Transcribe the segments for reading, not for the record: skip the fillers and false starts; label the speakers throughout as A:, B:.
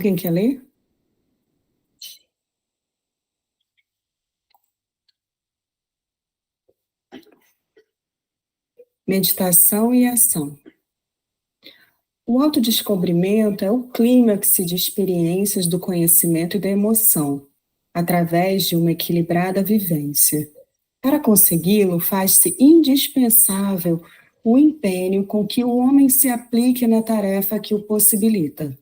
A: Quem quer ler? Meditação e ação. O autodescobrimento é o clímax de experiências do conhecimento e da emoção, através de uma equilibrada vivência. Para consegui-lo, faz-se indispensável o empenho com que o homem se aplique na tarefa que o possibilita.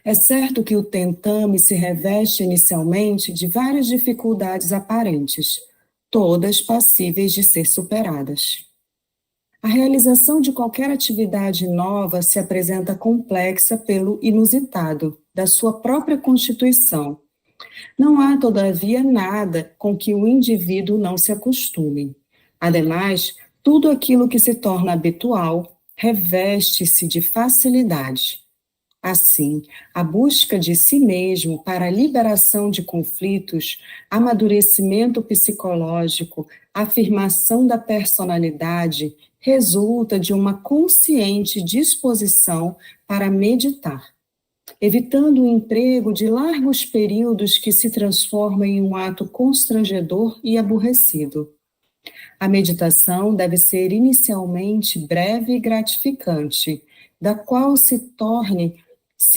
A: É certo que o tentame se reveste inicialmente de várias dificuldades aparentes, todas passíveis de ser superadas. A realização de qualquer atividade nova se apresenta complexa pelo inusitado da sua própria constituição. Não há, todavia, nada com que o indivíduo não se acostume. Ademais, tudo aquilo que se torna habitual reveste-se de facilidade. Assim, a busca de si mesmo para a liberação de conflitos, amadurecimento psicológico, afirmação da personalidade, resulta de uma consciente disposição para meditar, evitando o emprego de largos períodos que se transformam em um ato constrangedor e aborrecido. A meditação deve ser inicialmente breve e gratificante, da qual se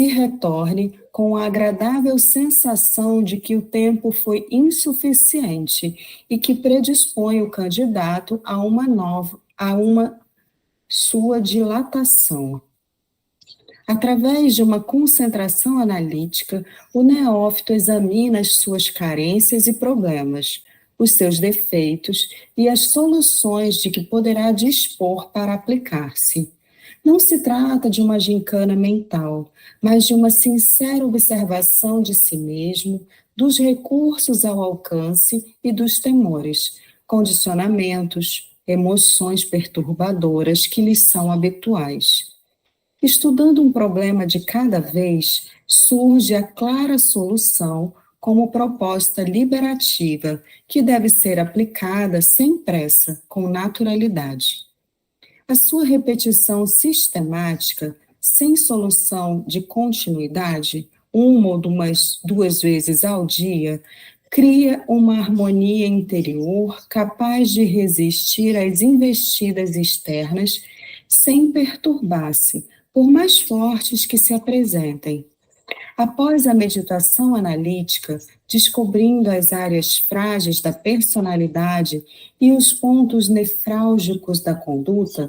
A: retorne com a agradável sensação de que o tempo foi insuficiente e que predispõe o candidato a uma sua dilatação. Através de uma concentração analítica, o neófito examina as suas carências e problemas, os seus defeitos e as soluções de que poderá dispor para aplicar-se. Não se trata de uma gincana mental, mas de uma sincera observação de si mesmo, dos recursos ao alcance e dos temores, condicionamentos, emoções perturbadoras que lhes são habituais. Estudando um problema de cada vez, surge a clara solução como proposta liberativa, que deve ser aplicada sem pressa, com naturalidade. A sua repetição sistemática, sem solução de continuidade, uma ou duas vezes ao dia, cria uma harmonia interior capaz de resistir às investidas externas sem perturbar-se, por mais fortes que se apresentem. Após a meditação analítica, descobrindo as áreas frágeis da personalidade e os pontos nefrálgicos da conduta,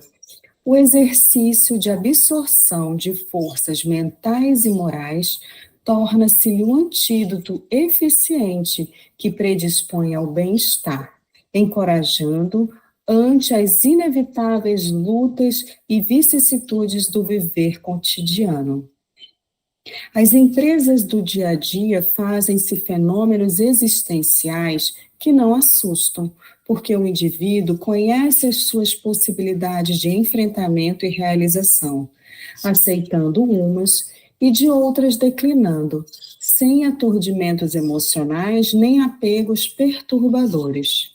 A: o exercício de absorção de forças mentais e morais torna-se um antídoto eficiente que predispõe ao bem-estar, encorajando ante as inevitáveis lutas e vicissitudes do viver cotidiano. As empresas do dia a dia fazem-se fenômenos existenciais que não assustam, porque o indivíduo conhece as suas possibilidades de enfrentamento e realização, aceitando umas e de outras declinando, sem aturdimentos emocionais nem apegos perturbadores.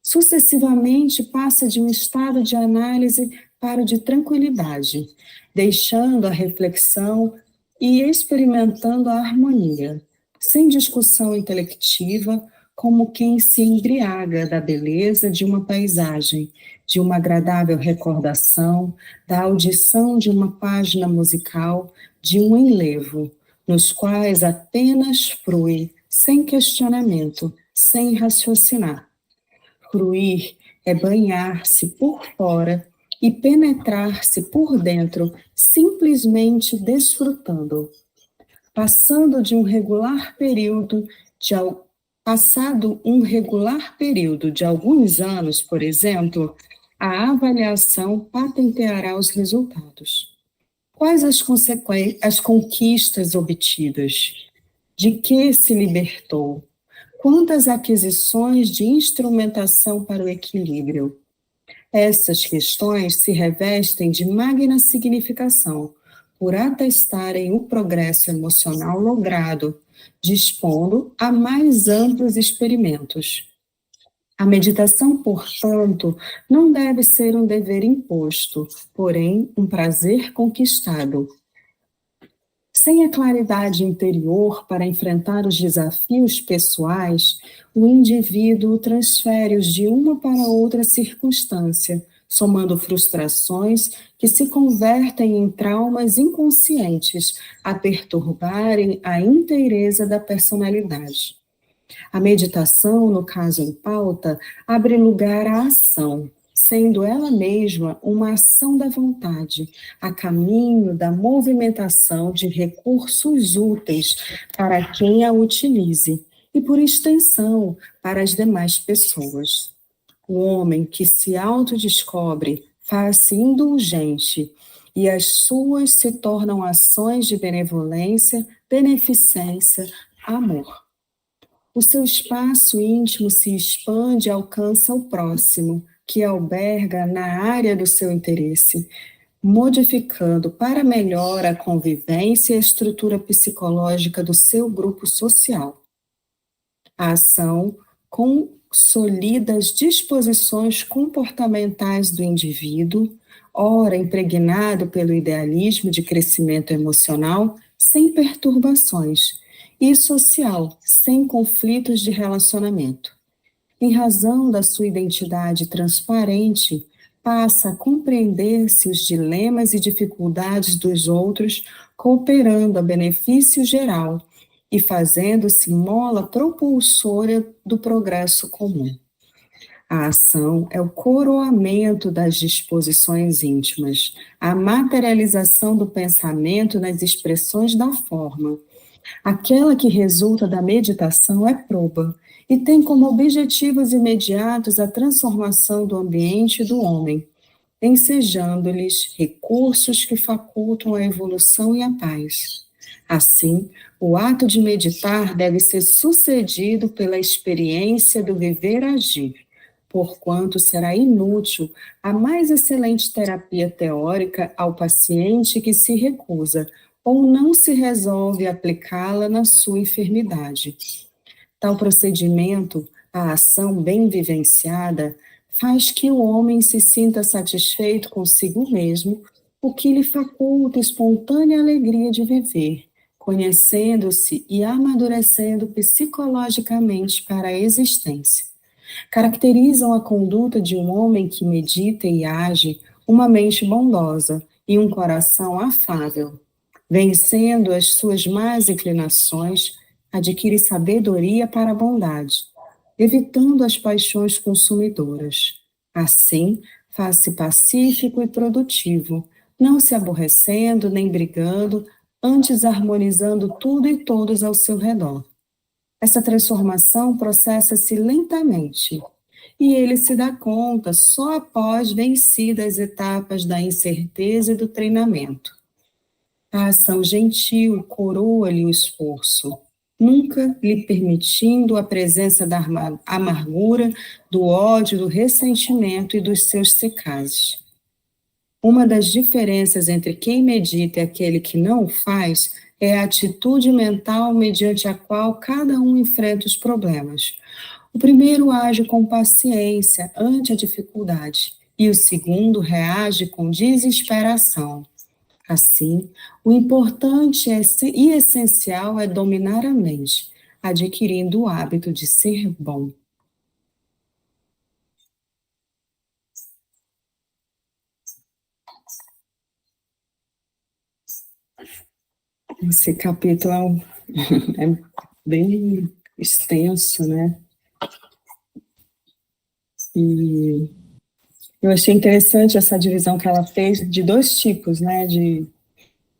A: Sucessivamente passa de um estado de análise para o de tranquilidade, deixando a reflexão e experimentando a harmonia, sem discussão intelectiva, como quem se embriaga da beleza de uma paisagem, de uma agradável recordação, da audição de uma página musical, de um enlevo, nos quais apenas frui, sem questionamento, sem raciocinar. Fruir é banhar-se por fora e penetrar-se por dentro, simplesmente desfrutando. Passado um regular período de alguns anos, por exemplo, a avaliação patenteará os resultados. Quais as conquistas obtidas? De que se libertou? Quantas aquisições de instrumentação para o equilíbrio? Essas questões se revestem de magna significação, por atestarem o progresso emocional logrado, dispondo a mais amplos experimentos. A meditação, portanto, não deve ser um dever imposto, porém um prazer conquistado. Sem a claridade interior para enfrentar os desafios pessoais, o indivíduo transfere-os de uma para outra circunstância, somando frustrações que se convertem em traumas inconscientes a perturbarem a inteireza da personalidade. A meditação, no caso em pauta, abre lugar à ação, sendo ela mesma uma ação da vontade, a caminho da movimentação de recursos úteis para quem a utilize e, por extensão, para as demais pessoas. O homem que se autodescobre faz-se indulgente e as suas se tornam ações de benevolência, beneficência, amor. O seu espaço íntimo se expande e alcança o próximo, que alberga na área do seu interesse, modificando para melhor a convivência e a estrutura psicológica do seu grupo social. A ação consolida as disposições comportamentais do indivíduo, ora impregnado pelo idealismo de crescimento emocional, sem perturbações, e social, sem conflitos de relacionamento. Em razão da sua identidade transparente, passa a compreender-se os dilemas e dificuldades dos outros, cooperando a benefício geral e fazendo-se mola propulsora do progresso comum. A ação é o coroamento das disposições íntimas, a materialização do pensamento nas expressões da forma. Aquela que resulta da meditação é proba e tem como objetivos imediatos a transformação do ambiente e do homem, ensejando-lhes recursos que facultam a evolução e a paz. Assim, o ato de meditar deve ser sucedido pela experiência do viver-agir, porquanto será inútil a mais excelente terapia teórica ao paciente que se recusa ou não se resolve aplicá-la na sua enfermidade. Tal procedimento, a ação bem vivenciada, faz que o homem se sinta satisfeito consigo mesmo, o que lhe faculta espontânea alegria de viver, conhecendo-se e amadurecendo psicologicamente para a existência. Caracterizam a conduta de um homem que medita e age uma mente bondosa e um coração afável. Vencendo as suas más inclinações, adquire sabedoria para a bondade, evitando as paixões consumidoras. Assim, faz-se pacífico e produtivo, não se aborrecendo nem brigando, antes harmonizando tudo e todos ao seu redor. Essa transformação processa-se lentamente, e ele se dá conta só após vencidas as etapas da incerteza e do treinamento. A ação gentil coroa-lhe o esforço, nunca lhe permitindo a presença da amargura, do ódio, do ressentimento e dos seus secazes. Uma das diferenças entre quem medita e aquele que não o faz é a atitude mental mediante a qual cada um enfrenta os problemas. O primeiro age com paciência ante a dificuldade, e o segundo reage com desesperação. Assim, o importante e essencial é dominar a mente, adquirindo o hábito de ser bom. Esse capítulo é bem extenso, né? E eu achei interessante essa divisão que ela fez de dois tipos, né, de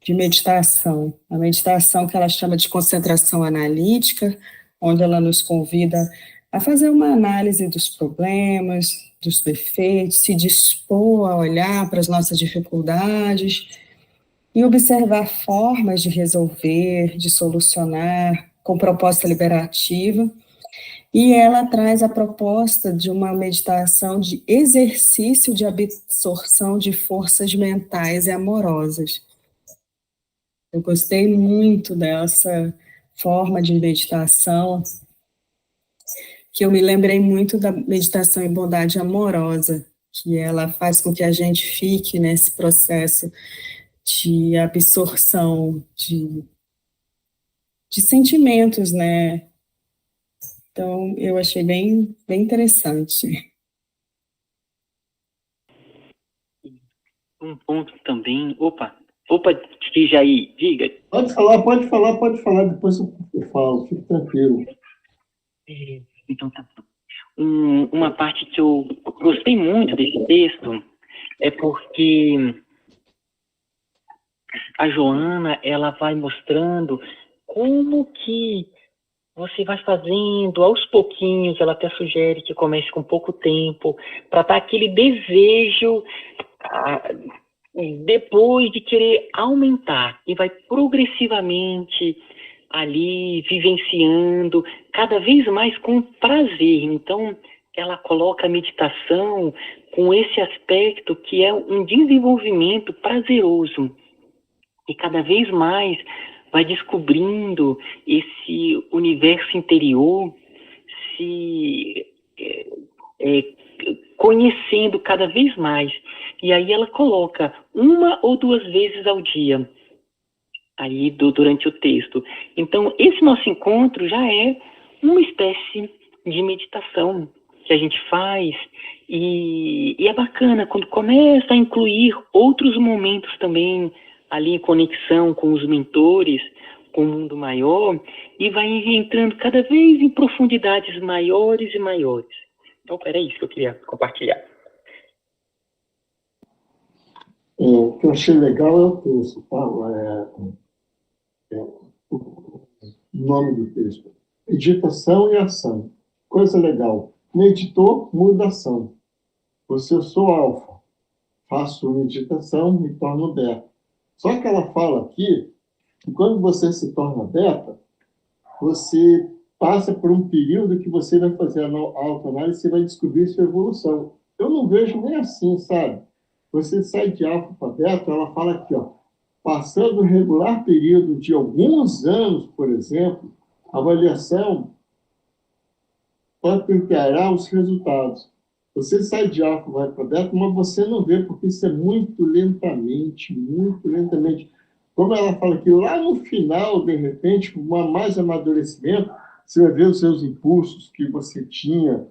A: meditação. A meditação que ela chama de concentração analítica, onde ela nos convida a fazer uma análise dos problemas, dos defeitos, se dispor a olhar para as nossas dificuldades e observar formas de resolver, de solucionar, com proposta liberativa. E ela traz a proposta de uma meditação de exercício de absorção de forças mentais e amorosas. Eu gostei muito dessa forma de meditação, que eu me lembrei muito da meditação em bondade amorosa, que ela faz com que a gente fique nesse processo de absorção, de de sentimentos, né? Então, eu achei bem interessante.
B: Um ponto também... Opa, Jair, diga.
C: Pode falar, depois eu falo, fique tranquilo.
B: Então tá bom. Uma parte que eu gostei muito desse texto é porque a Joana, ela vai mostrando como que você vai fazendo aos pouquinhos. Ela até sugere que comece com pouco tempo, para dar aquele desejo depois de querer aumentar, e vai progressivamente ali vivenciando cada vez mais com prazer. Então, ela coloca a meditação com esse aspecto que é um desenvolvimento prazeroso, e cada vez mais vai descobrindo esse universo interior, se conhecendo cada vez mais. E aí ela coloca 1 ou 2 vezes ao dia aí durante o texto. Então, esse nosso encontro já é uma espécie de meditação que a gente faz, e é bacana quando começa a incluir outros momentos também ali em conexão com os mentores, com o mundo maior, e vai entrando cada vez em profundidades maiores e maiores. Então, era isso que eu queria compartilhar.
C: O que eu achei legal é o texto, tá? O nome do texto. Meditação e ação. Coisa legal. Meditou, muda ação. Se eu sou alfa, faço meditação, me torno beta. Só que ela fala aqui que quando você se torna beta, você passa por um período que você vai fazer a autoanálise e vai descobrir sua evolução. Eu não vejo nem assim, sabe? Você sai de alfa para beta, ela fala aqui, ó, passando um regular período de alguns anos, por exemplo, a avaliação pode preparar os resultados. Você sai de alfa e vai para beta, mas você não vê, porque isso é muito lentamente, muito lentamente. Como ela fala aqui, lá no final, de repente, com mais amadurecimento, você vai ver os seus impulsos que você tinha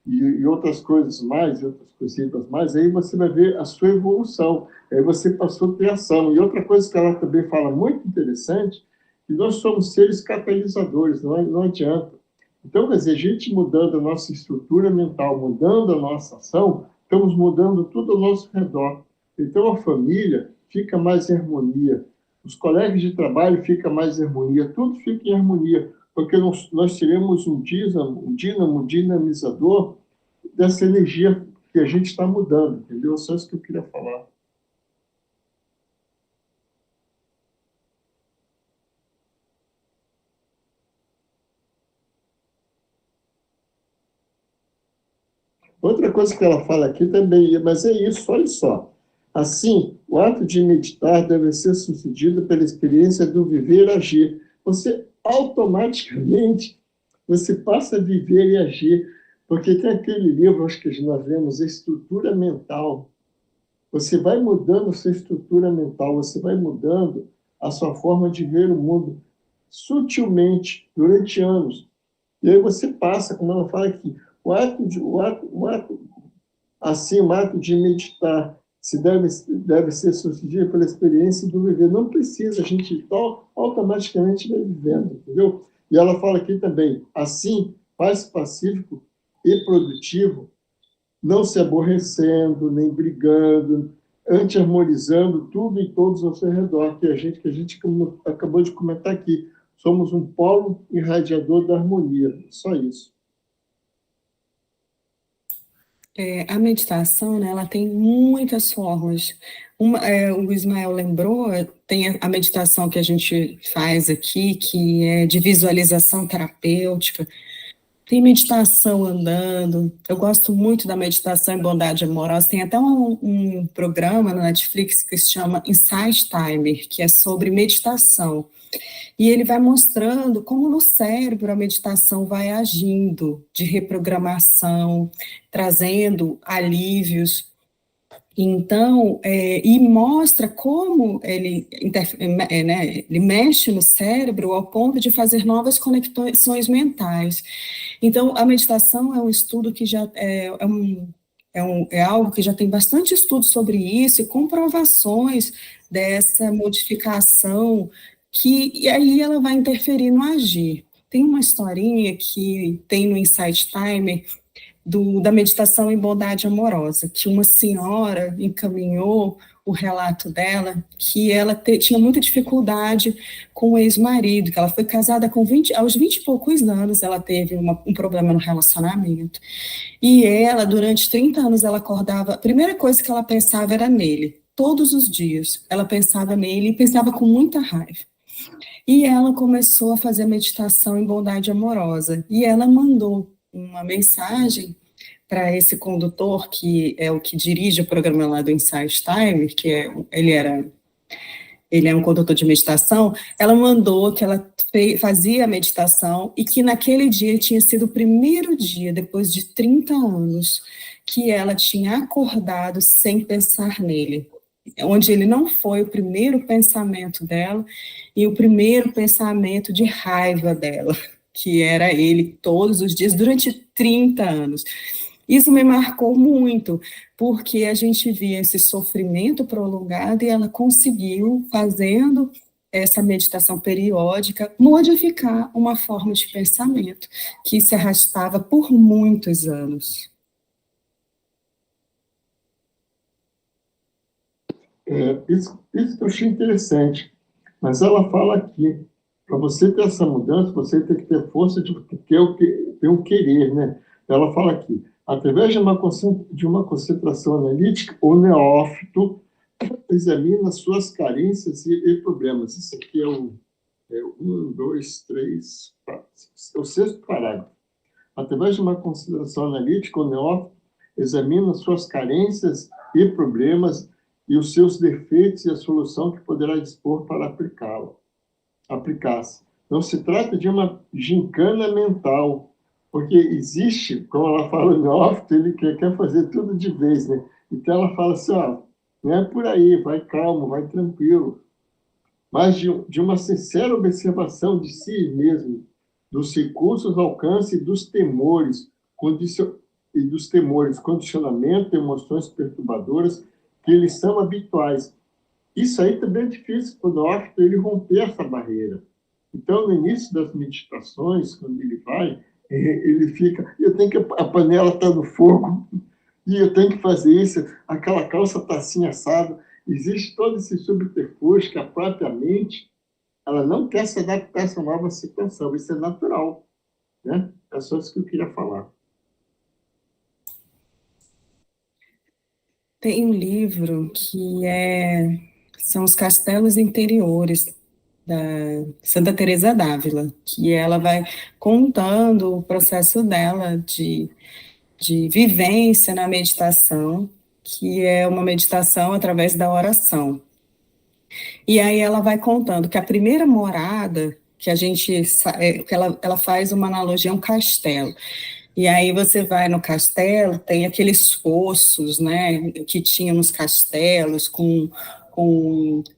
C: e outras coisas mais, outras coisitas mais, aí você vai ver a sua evolução. Aí você passou a ter ação. E outra coisa que ela também fala muito interessante, que nós somos seres catalisadores, não adianta. Então, quer dizer, a gente mudando a nossa estrutura mental, mudando a nossa ação, estamos mudando tudo ao nosso redor. Então, a família fica mais em harmonia, os colegas de trabalho ficam mais em harmonia, tudo fica em harmonia, porque nós teremos um dínamo dinamizador dessa energia que a gente está mudando, entendeu? Só isso que eu queria falar. Outra coisa que ela fala aqui também, mas é isso, olha só. Assim, o ato de meditar deve ser sucedido pela experiência do viver e agir. Você automaticamente, você passa a viver e agir, porque tem aquele livro, acho que nós lemos, Estrutura Mental. Você vai mudando a sua estrutura mental, você vai mudando a sua forma de ver o mundo sutilmente, durante anos. E aí você passa, como ela fala aqui, o ato de meditar deve ser sucedido pela experiência do viver. Não precisa, a gente automaticamente vai vivendo, entendeu? E ela fala aqui também, assim, mais pacífico e produtivo, não se aborrecendo, nem brigando, anti-harmonizando tudo e todos ao seu redor, que a gente acabou de comentar aqui. Somos um polo irradiador da harmonia, só isso.
A: A meditação, né, ela tem muitas formas. O Ismael lembrou, tem a meditação que a gente faz aqui, que é de visualização terapêutica. Tem meditação andando. Eu gosto muito da meditação em bondade amorosa. Tem até um programa na Netflix que se chama Insight Timer, que é sobre meditação. E ele vai mostrando como no cérebro a meditação vai agindo, de reprogramação, trazendo alívios. Então, e mostra como ele mexe no cérebro ao ponto de fazer novas conexões mentais. Então, a meditação é um estudo que já é algo que já tem bastante estudo sobre isso e comprovações dessa modificação e aí ela vai interferir no agir. Tem uma historinha que tem no Insight Timer da meditação em bondade amorosa, que uma senhora encaminhou o relato dela, que ela tinha muita dificuldade com o ex-marido, que ela foi casada aos 20 e poucos anos, ela teve um problema no relacionamento. E ela, durante 30 anos, ela acordava, a primeira coisa que ela pensava era nele, todos os dias. Ela pensava nele e pensava com muita raiva. E ela começou a fazer meditação em bondade amorosa. E ela mandou uma mensagem para esse condutor, que é o que dirige o programa lá do Insight Time, ele é um condutor de meditação. Ela mandou que ela fazia a meditação e que naquele dia tinha sido o primeiro dia, depois de 30 anos, que ela tinha acordado sem pensar nele, onde ele não foi o primeiro pensamento dela e o primeiro pensamento de raiva dela, que era ele todos os dias, durante 30 anos. Isso me marcou muito, porque a gente via esse sofrimento prolongado e ela conseguiu, fazendo essa meditação periódica, modificar uma forma de pensamento que se arrastava por muitos anos.
C: Isso eu achei interessante, mas ela fala aqui, para você ter essa mudança, você tem que ter força de ter um querer, né? Ela fala aqui, através de uma concentração analítica, o neófito examina suas carências e problemas. Isso aqui é o 1, 2, 3, 4, é o 6º parágrafo. Através de uma consideração analítica, o neófito examina suas carências e problemas e os seus defeitos e a solução que poderá dispor para aplicar-se. Não se trata de uma gincana mental, porque existe, como ela fala no neófito, ele quer fazer tudo de vez, né? Então ela fala assim, não é por aí, vai calmo, vai tranquilo, mas de uma sincera observação de si mesmo, dos recursos, alcance e dos temores, condicionamento, emoções perturbadoras que eles são habituais. Isso aí também é difícil para o neófito ele romper essa barreira. Então, no início das meditações, quando ele vai, ele fica, a panela está no fogo, e eu tenho que fazer isso, aquela calça está assim assada. Existe todo esse subterfúgio que a própria mente, ela não quer se adaptar a essa nova situação, isso é natural, né? É só isso que eu queria falar.
A: Tem um livro que são os Castelos Interiores, da Santa Teresa d'Ávila, que ela vai contando o processo dela de vivência na meditação, que é uma meditação através da oração. E aí ela vai contando que a primeira morada que que ela faz uma analogia a um castelo. E aí você vai no castelo, tem aqueles poços, né, que tinha nos castelos, com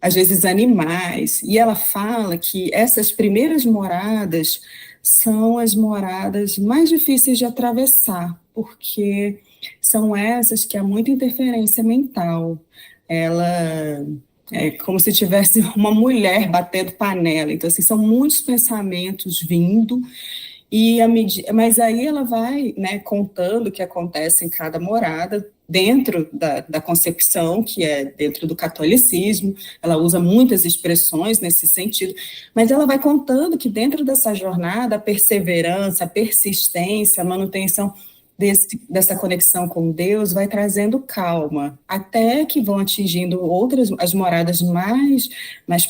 A: às vezes animais, e ela fala que essas primeiras moradas são as moradas mais difíceis de atravessar, porque são essas que há muita interferência mental. Ela é como se tivesse uma mulher batendo panela, então assim, são muitos pensamentos vindo, mas aí ela vai, né, contando o que acontece em cada morada, dentro da concepção, que é dentro do catolicismo. Ela usa muitas expressões nesse sentido, mas ela vai contando que dentro dessa jornada, a perseverança, a persistência, a manutenção dessa conexão com Deus vai trazendo calma, até que vão atingindo as moradas mais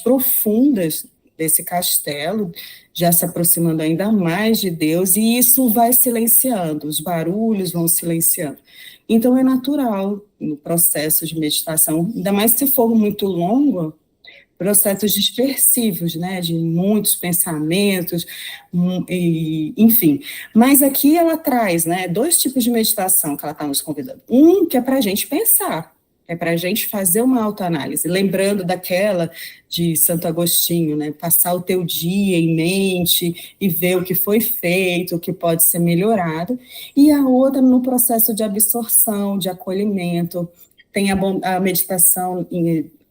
A: profundas desse castelo, já se aproximando ainda mais de Deus, e isso vai silenciando, os barulhos vão silenciando. Então, é natural no processo de meditação, ainda mais se for muito longo, processos dispersivos, né, de muitos pensamentos, enfim. Mas aqui ela traz, né, 2 tipos de meditação que ela está nos convidando. Um que é para a gente pensar, É para a gente fazer uma autoanálise, lembrando daquela de Santo Agostinho, né? Passar o teu dia em mente e ver o que foi feito, o que pode ser melhorado. E a outra no processo de absorção, de acolhimento. Tem a meditação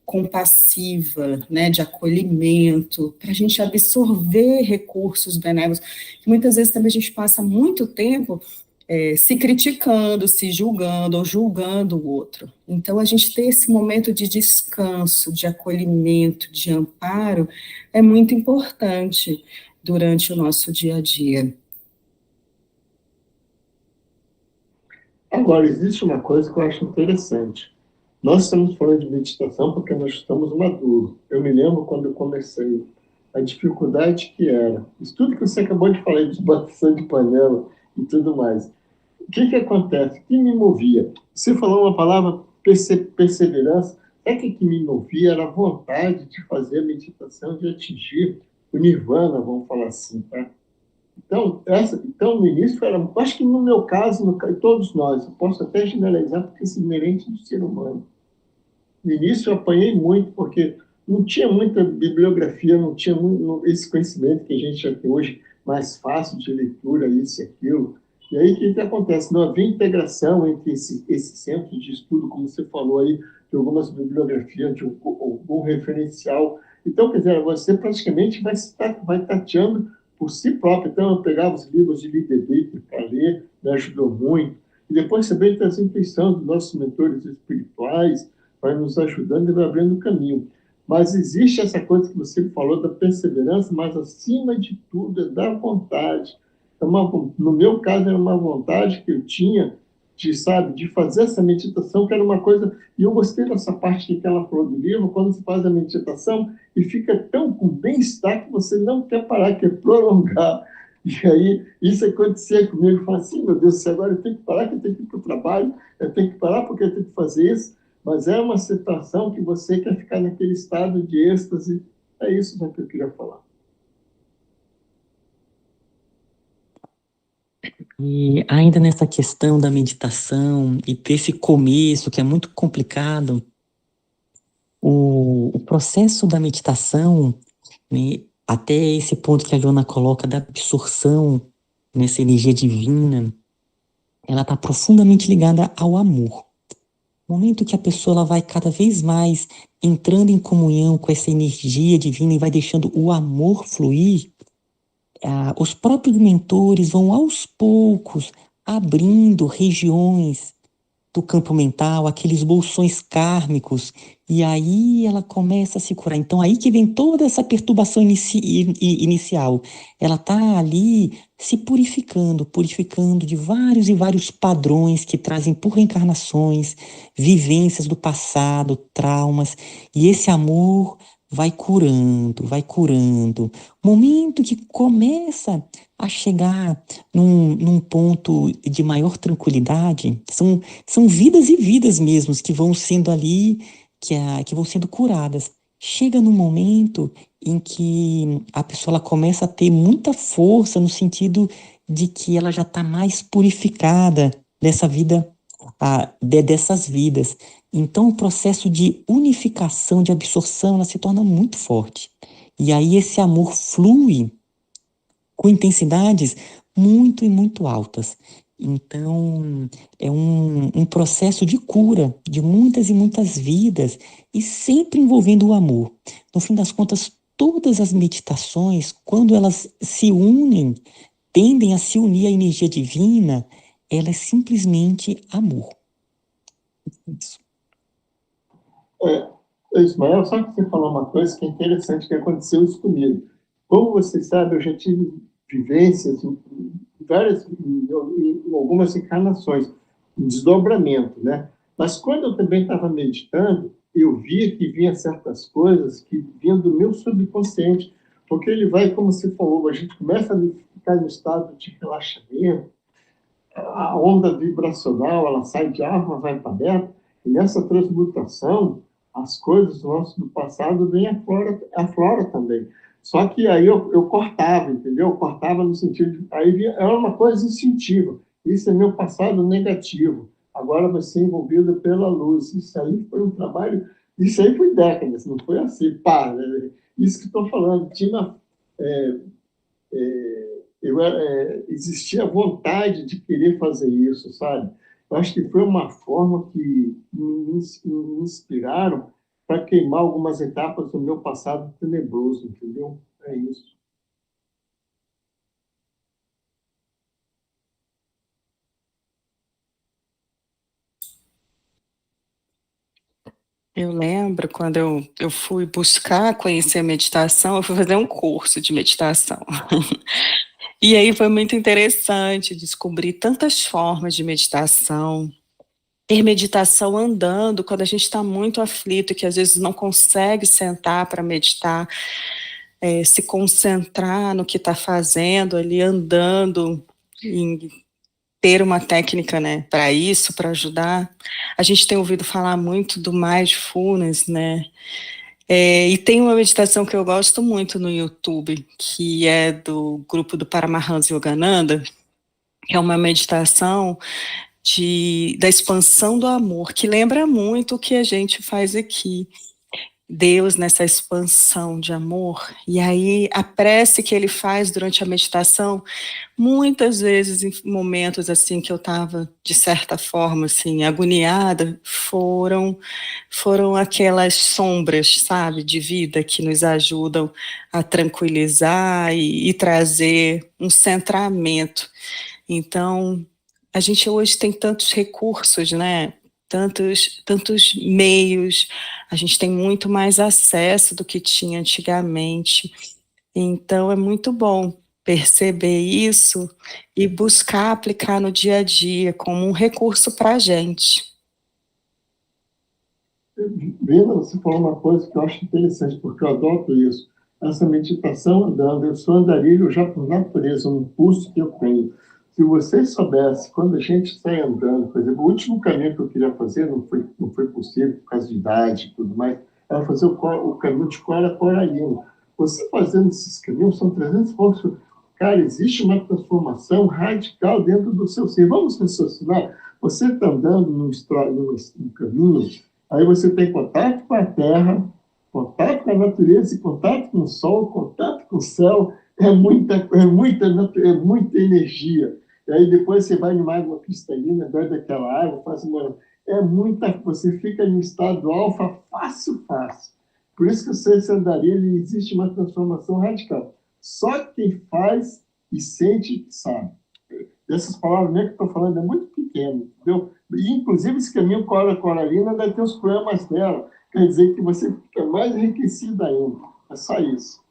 A: compassiva, né, de acolhimento, para a gente absorver recursos benéficos. Muitas vezes também a gente passa muito tempo se criticando, se julgando ou julgando o outro. Então, a gente ter esse momento de descanso, de acolhimento, de amparo, é muito importante durante o nosso dia a dia.
C: Agora, existe uma coisa que eu acho interessante. Nós estamos falando de meditação porque nós estamos maduros. Eu me lembro quando eu comecei, a dificuldade que era. Isso tudo que você acabou de falar, de bateção de panela e tudo mais. O que acontece? O que me movia? Você falou uma palavra, perseverança. Sabe o que me movia? Era a vontade de fazer a meditação, de atingir o nirvana, vamos falar assim, tá? Então, no início, acho que no meu caso, todos nós, eu posso até generalizar, porque isso é inerente do ser humano. No início, eu apanhei muito, porque não tinha muita bibliografia, não tinha esse conhecimento que a gente já tem hoje, mais fácil de leitura, isso e aquilo. E aí, o que acontece? Não havia integração entre esse centro de estudo, como você falou aí, de algumas bibliografias, de algum referencial. Então, quer dizer, você praticamente vai tateando por si próprio. Então, eu pegava os livros de Liebig para ler, me ajudou muito. E depois também tem as intuições dos nossos mentores espirituais, vai nos ajudando e vai abrindo o caminho. Mas existe essa coisa que você falou da perseverança, mas acima de tudo é da vontade. No meu caso, era uma vontade que eu tinha de fazer essa meditação, que era uma coisa... E eu gostei dessa parte que ela falou do livro, quando você faz a meditação e fica tão com bem-estar que você não quer parar, quer prolongar. E aí, isso acontecia comigo. Eu falei assim, meu Deus, agora eu tenho que parar, que eu tenho que ir para o trabalho, eu tenho que parar porque eu tenho que fazer isso. Mas é uma situação que você quer ficar naquele estado de êxtase. É isso que eu queria falar.
D: E ainda nessa questão da meditação e desse começo que é muito complicado, o processo da meditação, né, até esse ponto que a Joana coloca da absorção nessa energia divina, ela está profundamente ligada ao amor. No momento que a pessoa ela vai cada vez mais entrando em comunhão com essa energia divina e vai deixando o amor fluir, os próprios mentores vão aos poucos abrindo regiões do campo mental, aqueles bolsões kármicos, e aí ela começa a se curar. Então aí que vem toda essa perturbação inicial. Ela está ali se purificando de vários e vários padrões que trazem por reencarnações, vivências do passado, traumas, e esse amor vai curando, vai curando. Momento que começa a chegar num ponto de maior tranquilidade, são vidas e vidas mesmos que vão sendo ali, que vão sendo curadas. Chega num momento em que a pessoa ela começa a ter muita força no sentido de que ela já está mais purificada dessa vida, dessas vidas. Então o processo de unificação, de absorção, ela se torna muito forte. E aí esse amor flui com intensidades muito e muito altas. Então, é um processo de cura de muitas e muitas vidas e sempre envolvendo o amor. No fim das contas, todas as meditações, quando elas se unem, tendem a se unir à energia divina, ela é simplesmente amor. Isso.
C: Ismael, só que você falou uma coisa que é interessante, que aconteceu isso comigo. Como você sabe, eu já tive vivências em algumas encarnações, um desdobramento, né? Mas quando eu também estava meditando, eu via que vinha certas coisas que vinham do meu subconsciente, porque ele vai, como você falou, a gente começa a ficar no estado de relaxamento, a onda vibracional, ela sai de alma, vai para dentro, e nessa transmutação, as coisas do passado vêm à flora também. Só que aí eu cortava, entendeu? Eu cortava no sentido de... Aí era uma coisa instintiva. Isso é meu passado negativo. agora vai ser envolvido pela luz. Isso aí foi um trabalho, isso aí foi décadas, não foi assim, pá, né? Isso que estou falando, tinha existia vontade de querer fazer isso, sabe? Eu acho que foi uma forma que me inspiraram para queimar algumas etapas do meu passado tenebroso, entendeu? É isso.
A: Eu lembro quando eu fui buscar conhecer a meditação, eu fui fazer um curso de meditação. E aí foi muito interessante descobrir tantas formas de meditação. Ter meditação andando, quando a gente está muito aflito, que às vezes não consegue sentar para meditar, se concentrar no que está fazendo ali, andando, em ter uma técnica, né, para isso, para ajudar. A gente tem ouvido falar muito do mindfulness, né? E tem uma meditação que eu gosto muito no YouTube, que é do grupo do Paramahansa Yogananda, que é uma meditação da expansão do amor, que lembra muito o que a gente faz aqui. Deus nessa expansão de amor. E aí a prece que ele faz durante a meditação, muitas vezes em momentos assim que eu estava de certa forma assim agoniada, foram aquelas sombras, sabe, de vida que nos ajudam a tranquilizar e trazer um centramento. Então, a gente hoje tem tantos recursos, né? Tantos meios, a gente tem muito mais acesso do que tinha antigamente. Então, é muito bom perceber isso e buscar aplicar no dia a dia como um recurso para a gente.
C: Brenda, você falou uma coisa que eu acho interessante, porque eu adoto isso. Essa meditação andando, eu sou andarilho já por natureza, um impulso que eu tenho. Se vocês soubessem, quando a gente sai andando, por exemplo, o último caminho que eu queria fazer, não foi possível por causa de idade e tudo mais, era fazer o caminho de Cora a Coralina. Você fazendo esses caminhos, são 300 pontos. Cara, existe uma transformação radical dentro do seu ser. Vamos raciocinar. Você está andando num caminho, aí você tem contato com a terra, contato com a natureza, contato com o sol, contato com o céu, é muita energia. E aí depois você vai numa água cristalina, bebe aquela água, você fica em estado alfa fácil. Por isso que o ser andarilho, existe uma transformação radical. Só quem faz e sente sabe. Essas palavras mesmo que eu estou falando é muito pequeno, entendeu? E, inclusive, esse caminho coralina ainda tem os problemas dela. Quer dizer que você fica mais enriquecido ainda. É só isso.